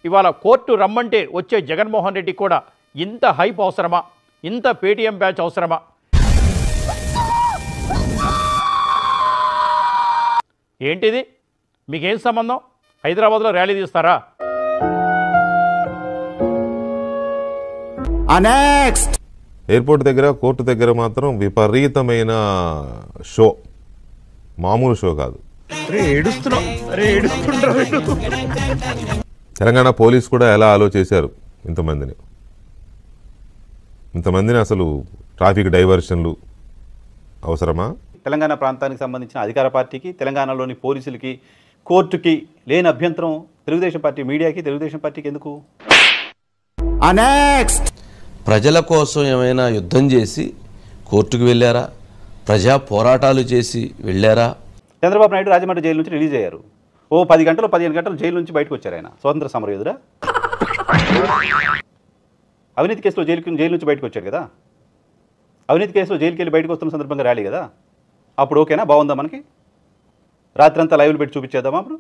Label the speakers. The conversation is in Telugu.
Speaker 1: ఇవాళ కోర్టు రమ్మంటే వచ్చే జగన్మోహన్ రెడ్డి కూడా ఇంత హైప్ అవసరమా? ఇంత పేటీఎం బ్యాచ్ అవసరమా? ఏంటిది? మీకేం సంబంధం? హైదరాబాద్లో ర్యాలీ తీస్తారా?
Speaker 2: ఎయిర్పోర్ట్ దగ్గర కోర్టు దగ్గర మాత్రం విపరీతమైన షో, మామూలు షో కాదు. తెలంగాణ పోలీస్ కూడా ఎలా ఆలోచించారు ఇంతమందిని అసలు ట్రాఫిక్ డైవర్షన్లు అవసరమా?
Speaker 3: తెలంగాణ ప్రాంతానికి సంబంధించిన అధికార పార్టీకి, తెలంగాణలోని పోలీసులకి, కోర్టుకి లేని అభ్యంతరం తెలుగుదేశం పార్టీ మీడియాకి, తెలుగుదేశం పార్టీకి ఎందుకు?
Speaker 4: ప్రజల కోసం ఏమైనా యుద్ధం చేసి కోర్టుకు వెళ్ళారా? ప్రజా పోరాటాలు చేసి వెళ్ళారా?
Speaker 3: చంద్రబాబు నాయుడు రాజమండ్రి జైలు నుంచి రిలీజ్ అయ్యారు. 10 గంటలు 15 గంటలు జైలు నుంచి బయటకు వచ్చారు. ఆయన స్వతంత్ర సమరయోధుడా? అవినీతి కేసులో జైలు నుంచి బయటకు వచ్చారు కదా. అవినీతి కేసులో జైలుకి వెళ్ళి బయటకు వస్తున్న సందర్భంగా ర్యాలీ కదా. అప్పుడు ఓకేనా? బాగుందా? మనకి రాత్రి అంతా లైవ్లు పెట్టి చూపించేద్దామా? అప్పుడు